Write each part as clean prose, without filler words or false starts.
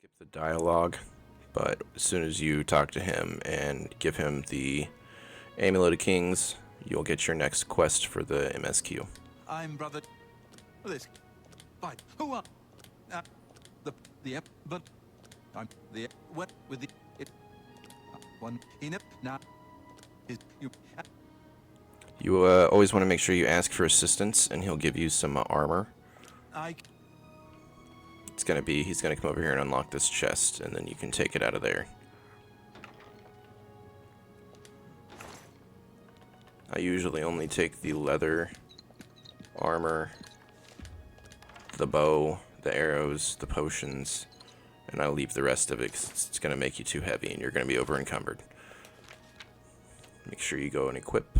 skip the dialogue, but as soon as you talk to him and give him the Amulet of Kings, you'll get your next quest for the MSQ. I'm brother. This fight. Who are the but I'm the what with the it one in it now is you. You always want to make sure you ask for assistance, and he'll give you some armor. He's gonna come over here and unlock this chest, and then you can take it out of there. I usually only take the leather, armor, the bow, the arrows, the potions, and I leave the rest of it because it's gonna make you too heavy and you're gonna be over encumbered. Make sure you go and equip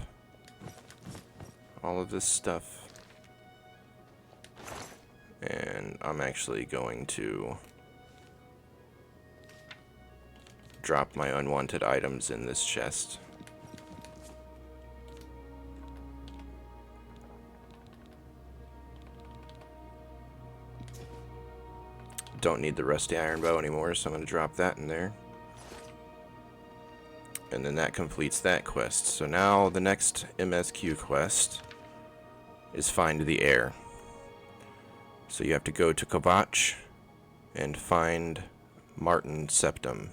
all of this stuff. And I'm actually going to drop my unwanted items in this chest. Don't need the rusty iron bow anymore, so I'm going to drop that in there. And then that completes that quest. So now the next MSQ quest is find the Heir. So you have to go to Kvatch and find Martin Septim,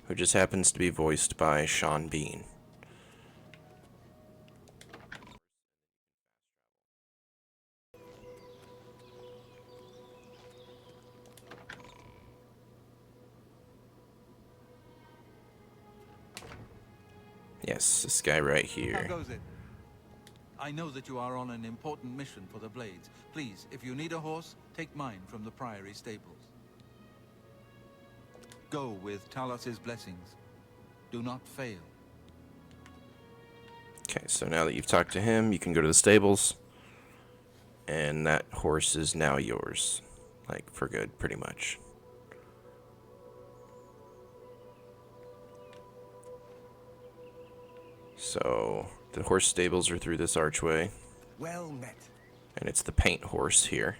who just happens to be voiced by Sean Bean. Yes, this guy right here. How goes it? I know that you are on an important mission for the Blades. Please, if you need a horse, take mine from the Priory stables. Go with Talos' blessings. Do not fail. Okay, so now that you've talked to him, you can go to the stables, and that horse is now yours. Like, for good, pretty much. So, the horse stables are through this archway. Well met. And it's the paint horse here.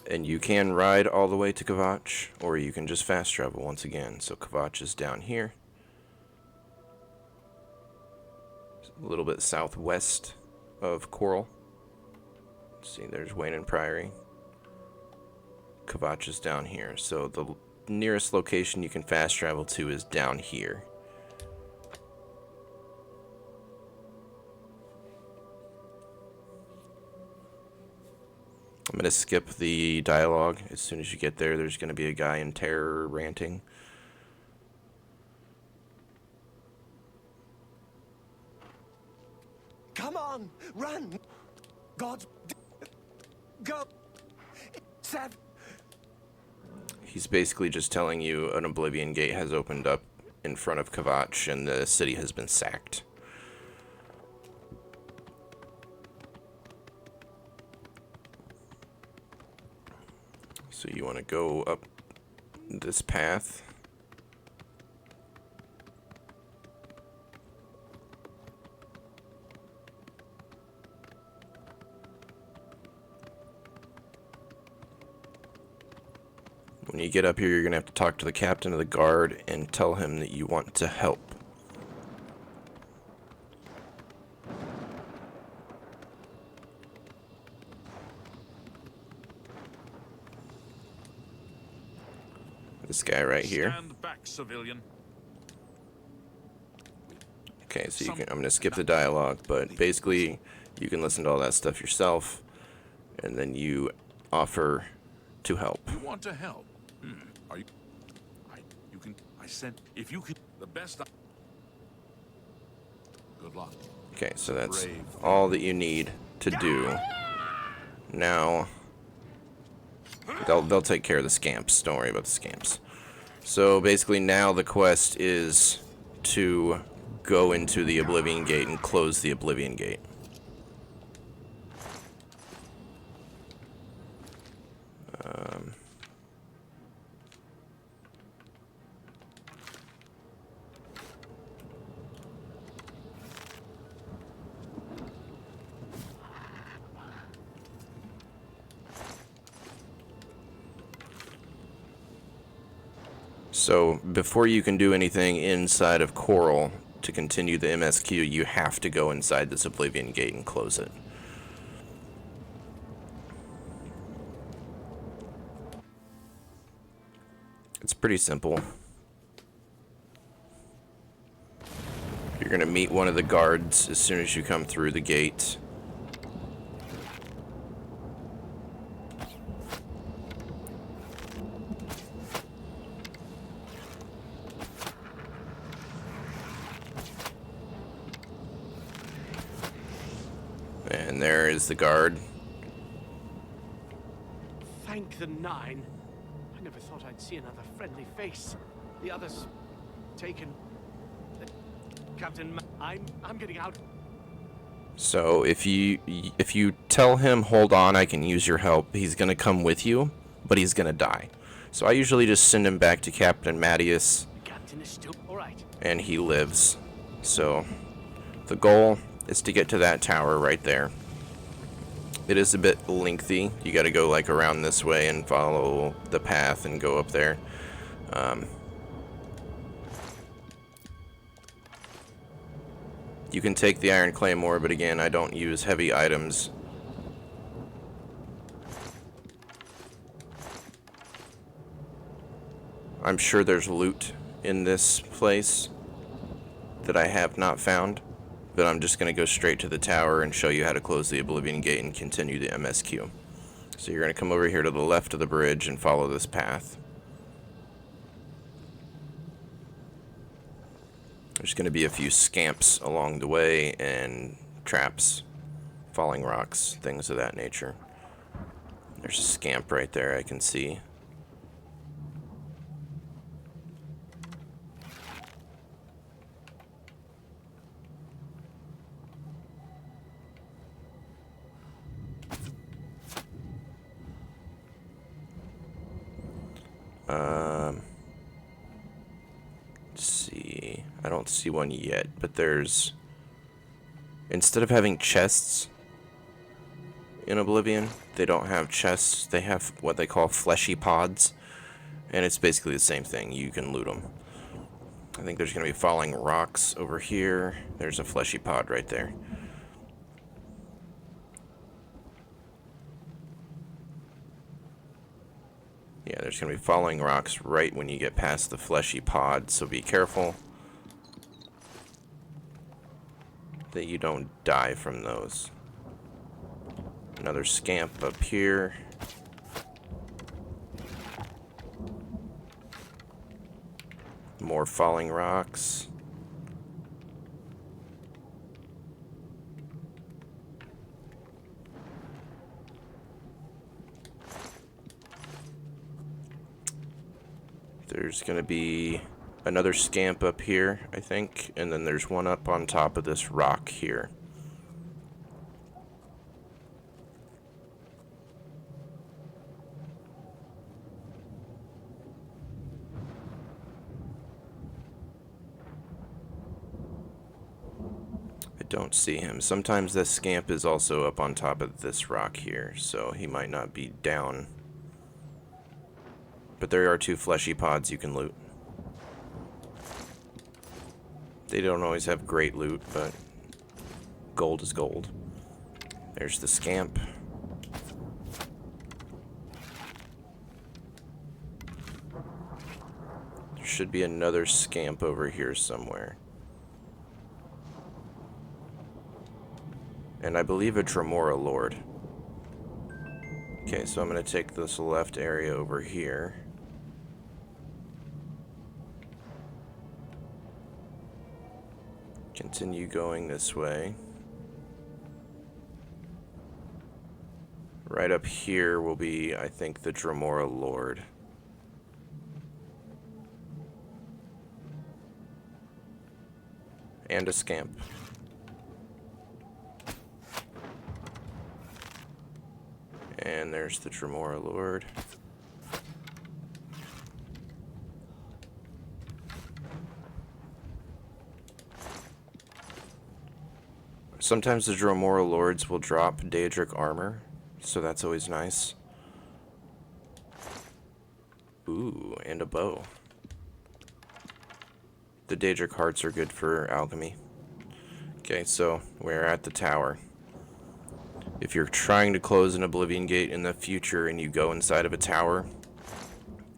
And you can ride all the way to Kvatch, or you can just fast travel once again. So Kvatch is down here. A little bit southwest of Coral. See, there's Wayne and Priory. Kvatch is down here. So the nearest location you can fast travel to is down here. I'm going to skip the dialogue. As soon as you get there, there's going to be a guy in terror ranting. Come on, run! God, go! Sev. He's basically just telling you an Oblivion gate has opened up in front of Kvatch and the city has been sacked. So you want to go up this path. When you get up here, you're going to have to talk to the captain of the guard and tell him that you want to help. This guy right here. Stand back, civilian. Okay, so I'm going to skip the dialogue, but basically you can listen to all that stuff yourself, and then you offer to help. You want to help? Are you? You can. I said, if you could, the best. Good luck. Okay, so that's all that you need to do. Now, they'll take care of the scamps. Don't worry about the scamps. So basically now the quest is to go into the Oblivion Gate and close the Oblivion Gate. So before you can do anything inside of Coral to continue the MSQ, you have to go inside this Oblivion gate and close it. It's pretty simple. You're going to meet one of the guards as soon as you come through the gate. And there is the guard. Thank the Nine. I never thought I'd see another friendly face. The others taken. Captain, I'm getting out. So if you tell him, hold on, I can use your help, he's gonna come with you, but he's gonna die. So I usually just send him back to Captain Mattias, Captain is still all right. and he lives. So the goal is to get to that tower right there. It is a bit lengthy. You gotta go like around this way and follow the path and go up there. You can take the Iron Claymore, but again, I don't use heavy items. I'm sure there's loot in this place that I have not found, but I'm just going to go straight to the tower and show you how to close the Oblivion Gate and continue the MSQ. So you're going to come over here to the left of the bridge and follow this path. There's going to be a few scamps along the way and traps, falling rocks, things of that nature. There's a scamp right there I can see. Let's see. I don't see one yet, but there's... Instead of having chests in Oblivion, they don't have chests. They have what they call fleshy pods, and it's basically the same thing. You can loot them. I think there's going to be falling rocks over here. There's a fleshy pod right there. Yeah, there's going to be falling rocks right when you get past the fleshy pod, so be careful that you don't die from those. Another scamp up here. More falling rocks. There's going to be another scamp up here, I think, and then there's one up on top of this rock here. I don't see him. Sometimes this scamp is also up on top of this rock here, so he might not be down. But there are two fleshy pods you can loot. They don't always have great loot, but gold is gold. There's the scamp. There should be another scamp over here somewhere. And I believe a Dremora Lord. Okay, so I'm going to take this left area over here. Continue going this way. Right up here will be, I think, the Dremora Lord. And a scamp. And there's the Dremora Lord. Sometimes the Dremora Lords will drop Daedric armor, so that's always nice. Ooh, and a bow. the Daedric hearts are good for alchemy. Okay, so we're at the tower. If you're trying to close an Oblivion gate in the future and you go inside of a tower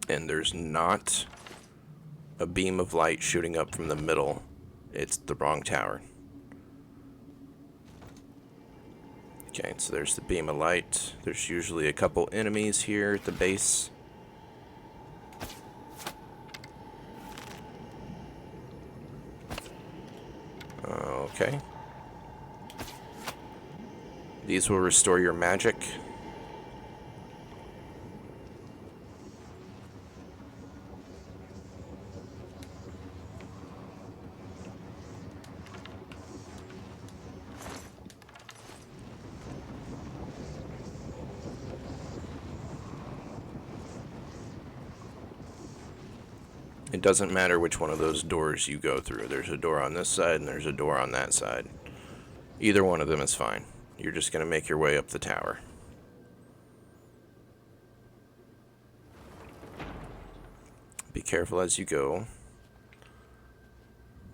and there's not a beam of light shooting up from the middle, it's the wrong tower. Okay, so there's the beam of light. There's usually a couple enemies here at the base. Okay. These will restore your magic. It doesn't matter which one of those doors you go through. There's a door on this side and there's a door on that side. Either one of them is fine. You're just going to make your way up the tower. Be careful as you go,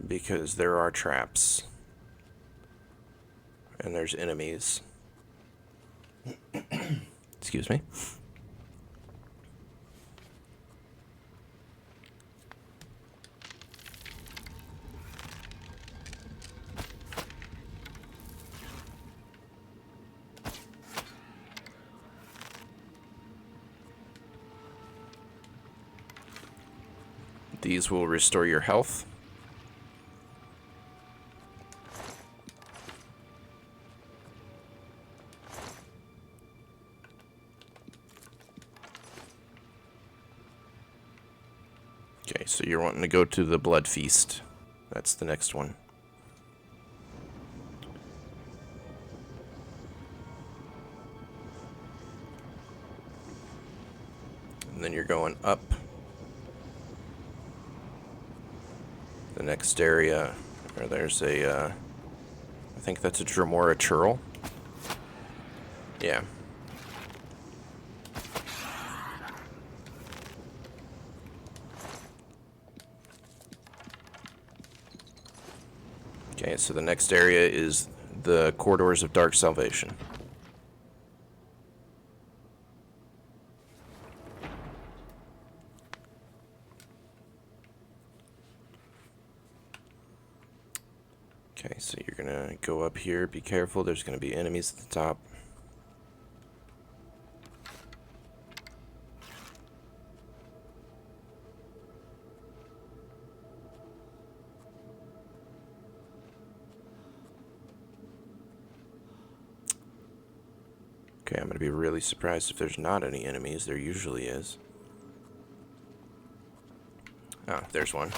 because there are traps. And there's enemies. Excuse me. These will restore your health. Okay, so you're wanting to go to the Blood Feast. That's the next one. And then you're going up. The next area, or there's a, I think that's a Dremora churl. Yeah. Okay, so the next area is the Corridors of Dark Salvation. Okay, so you're gonna go up here, be careful, there's gonna be enemies at the top. Okay, I'm gonna be really surprised if there's not any enemies. There usually is. Ah, there's one.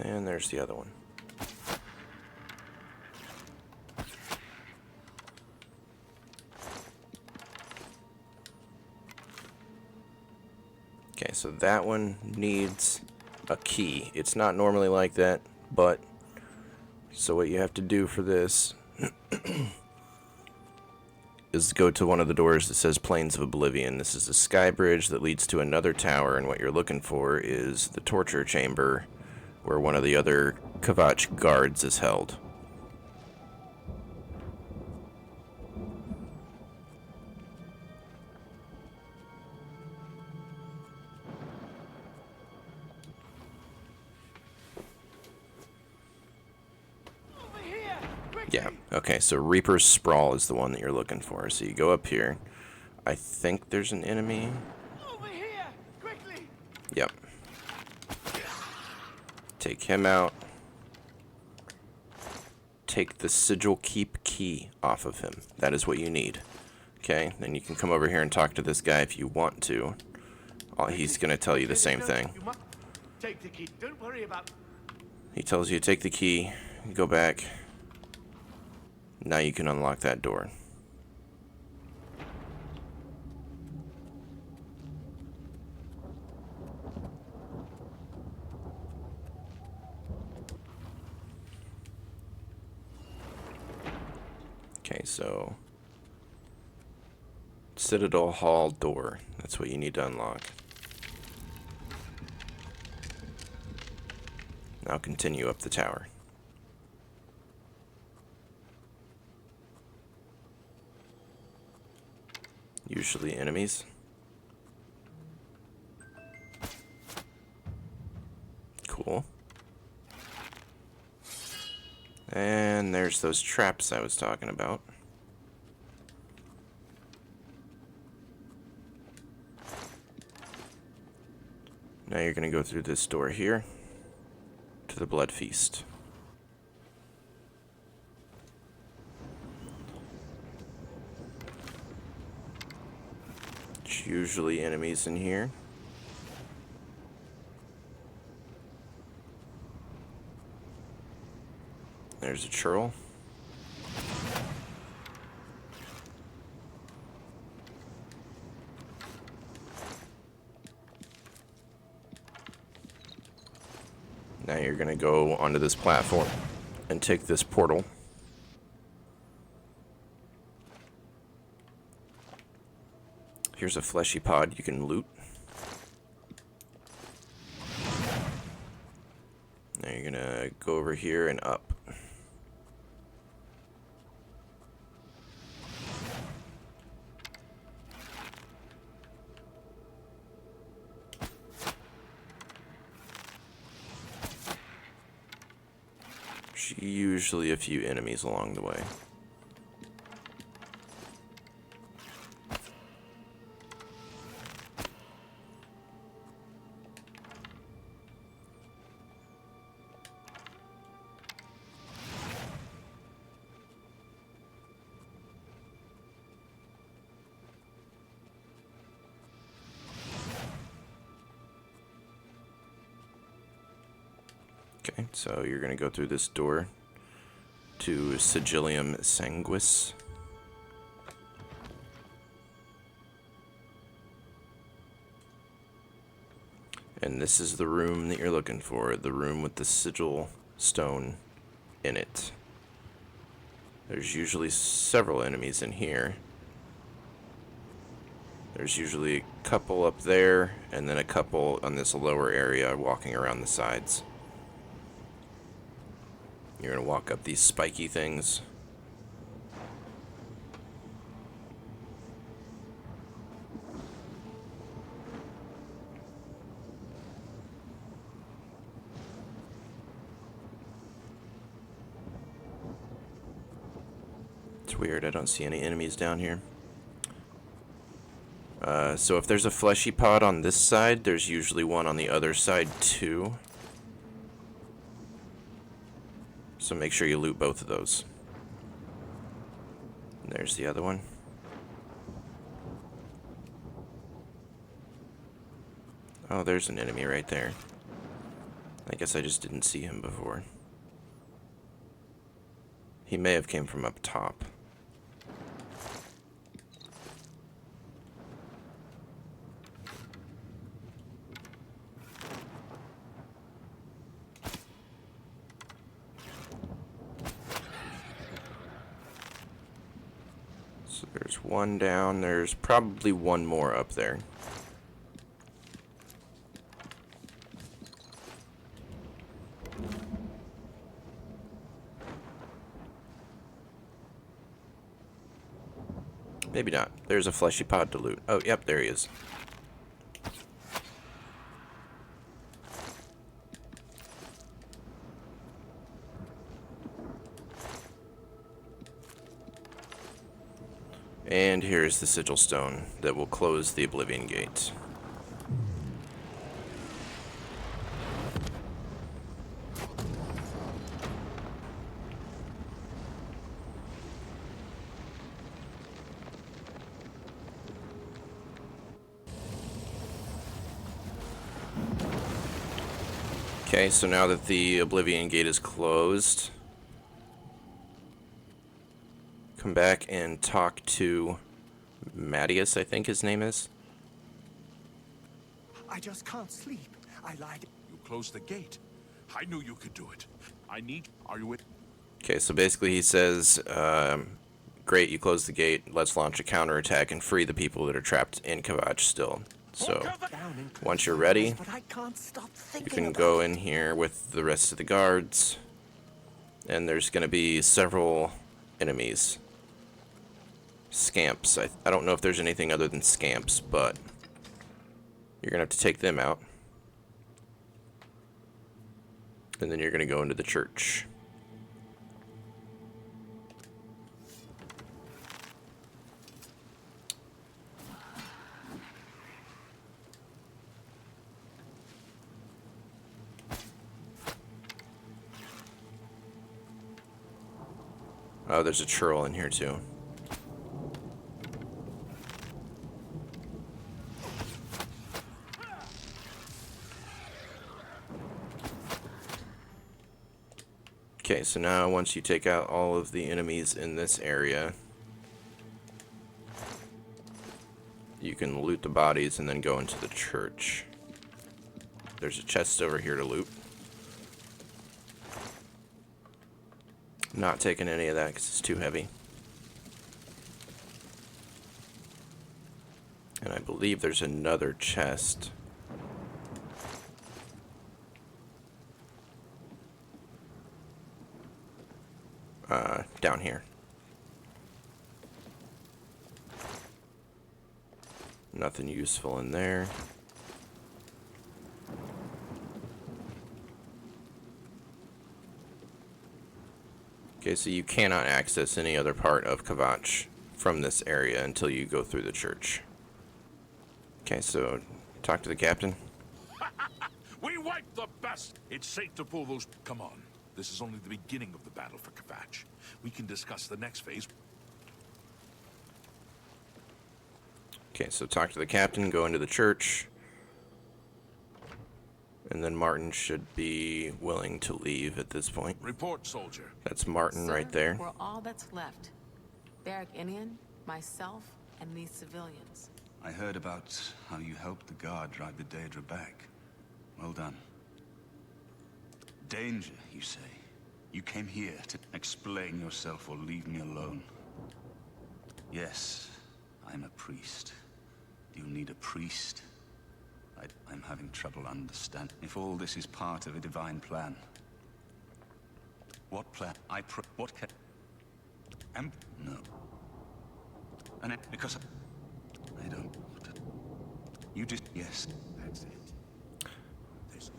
And there's the other one. Okay, so that one needs a key. It's not normally like that, but so what you have to do for this is go to one of the doors that says Plains of Oblivion. This is a sky bridge that leads to another tower, and what you're looking for is the torture chamber where one of the other Kvatch guards is held. Over here! Quickly! Yeah, okay, so Reaper's Sprawl is the one that you're looking for. So you go up here. I think there's an enemy. Over here! Quickly! Yep. Take him out. Take the Sigil Keep key off of him. That is what you need. Okay, then you can come over here and talk to this guy if you want to. He's going to tell you the same thing. You must take the key. Don't worry about... He tells you to take the key, go back. Now you can unlock that door. Okay, so Citadel Hall door. That's what you need to unlock. Now continue up the tower. Usually enemies. Cool. And there's those traps I was talking about. Now you're going to go through this door here to the Blood Feast. It's usually enemies in here. There's a churl. Now you're going to go onto this platform and take this portal. Here's a fleshy pod you can loot. Now you're going to go over here and up. Usually a few enemies along the way. Okay, so you're going to go through this door to Sigillium Sanguis. And this is the room that you're looking for, the room with the sigil stone in it. There's usually several enemies in here. There's usually a couple up there, and then a couple on this lower area walking around the sides. You're going to walk up these spiky things. It's weird, I don't see any enemies down here. So if there's a fleshy pod on this side, there's usually one on the other side too. So make sure you loot both of those. And there's the other one. Oh, there's an enemy right there. I guess I just didn't see him before. He may have came from up top. So there's one down. There's probably one more up there. Maybe not. There's a fleshy pod to loot. Oh, yep, there he is. And here's the sigil stone that will close the Oblivion gate. Okay, so now that the Oblivion gate is closed, come back and talk to Mattias, I think his name is. I just can't sleep. I lied. You closed the gate. I knew you could do it. Are you with? Okay, so basically he says, great, you close the gate, let's launch a counterattack and free the people that are trapped in Kvatch still. So, Down in once you're ready, but I can't stop you thinking can about go it. in here with the rest of the guards, and there's going to be several enemies. Scamps. I don't know if there's anything other than scamps, but you're going to have to take them out. And then you're going to go into the church. Oh, there's a churl in here too. Okay, so now once you take out all of the enemies in this area, you can loot the bodies and then go into the church. There's a chest over here to loot. Not taking any of that because it's too heavy. And I believe there's another chest. Down here. Nothing useful in there. Okay, so you cannot access any other part of Kvatch from this area until you go through the church. Okay, so talk to the captain. We wiped the best! It's safe to pull those... Come on. This is only the beginning of the battle for Kvatch. We can discuss the next phase. Okay, so talk to the captain, go into the church. And then Martin should be willing to leave at this point. Report, soldier. That's Martin Sir, right there. We're all that's left. Barrack Inian, myself, and these civilians. I heard about how you helped the guard drive the Daedra back. Well done. Danger, you say? You came here to explain yourself or leave me alone. Yes, I'm a priest. Do you need a priest? I'm having trouble understanding. If all this is part of a divine plan. What plan? What can... No. And because... I don't... You just... Yes, that's it.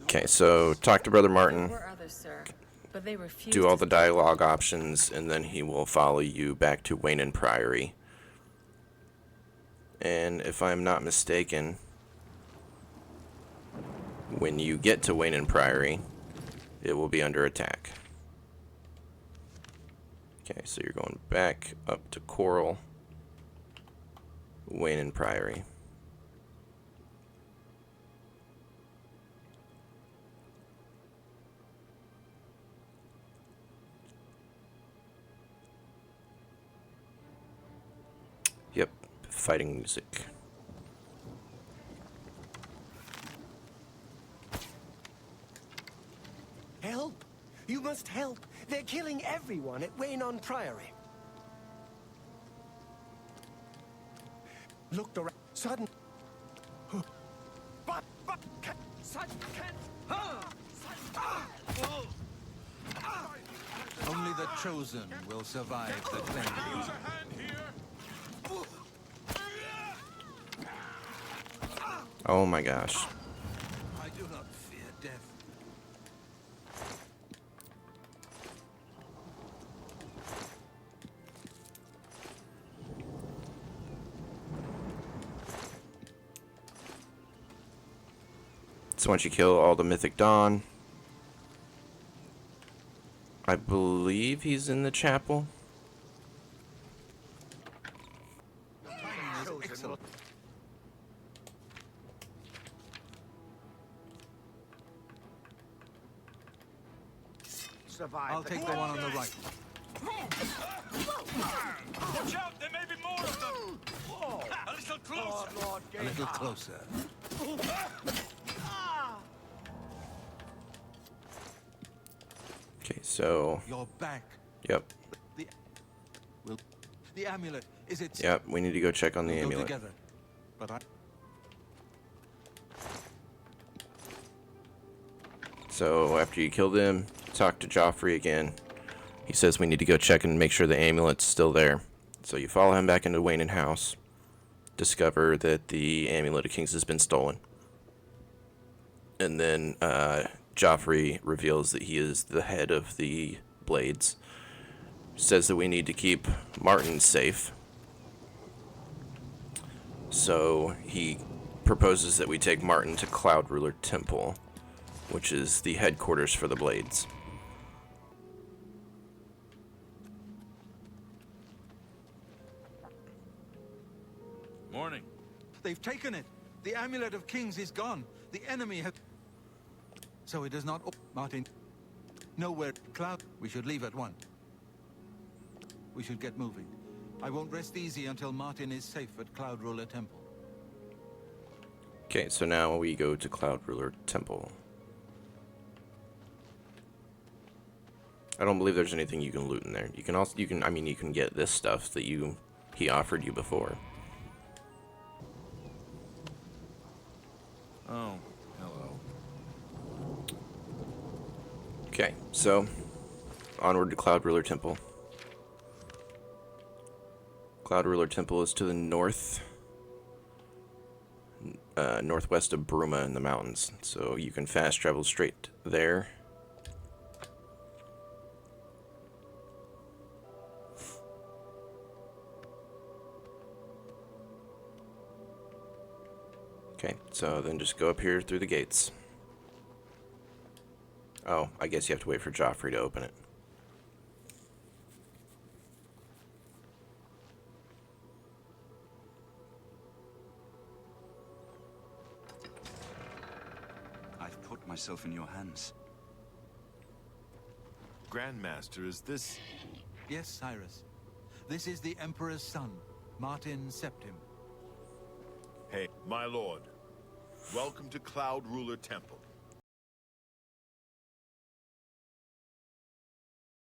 Okay, so talk to Brother There Martin. were others, sir, but they refused Do all to the dialogue options, and then he will follow you back to Wayne Priory. And if I'm not mistaken, when you get to Wayne Priory, it will be under attack. Okay, so you're going back up to Coral, Wayne Priory. Yep, fighting music. Help! You must help! They're killing everyone at Wayne Priory. Looked around. Sudden. Only the chosen will survive the cleansing. Oh my gosh. I do not fear death. So once you kill all the Mythic Dawn, I believe he's in the chapel. Excellent. I'll take the one on the right. Watch out! There may be more of them! A little closer! A little closer. Okay, so You're back. yep. The will the amulet. Is it? Yep, we need to go check on the We'll go amulet. together. But I. So after you kill them, talk to Joffrey again. He says we need to go check and make sure the amulet's still there. So you follow him back into Wayne House, discover that the Amulet of Kings has been stolen. And then Joffrey reveals that he is the head of the Blades. Says that we need to keep Martin safe. So he proposes that we take Martin to Cloud Ruler Temple, which is the headquarters for the Blades. Morning. They've taken it. The amulet of kings is gone. The enemy has. So it is not. Martin. Nowhere. Cloud. We should leave at once. We should get moving. I won't rest easy until Martin is safe at Cloud Ruler Temple. Okay, so now we go to Cloud Ruler Temple. I don't believe there's anything you can loot in there. You can also, you can get this stuff that he offered you before. Oh, hello. Okay, so onward to Cloud Ruler Temple. Cloud Ruler Temple is to the north, northwest of Bruma in the mountains, so you can fast travel straight there. Okay, so then just go up here through the gates. Oh, I guess you have to wait for Joffrey to open it. I've put myself in your hands. Grandmaster, is this... Yes, Cyrus. This is the Emperor's son, Martin Septim. Hey, my lord. Welcome to Cloud Ruler Temple.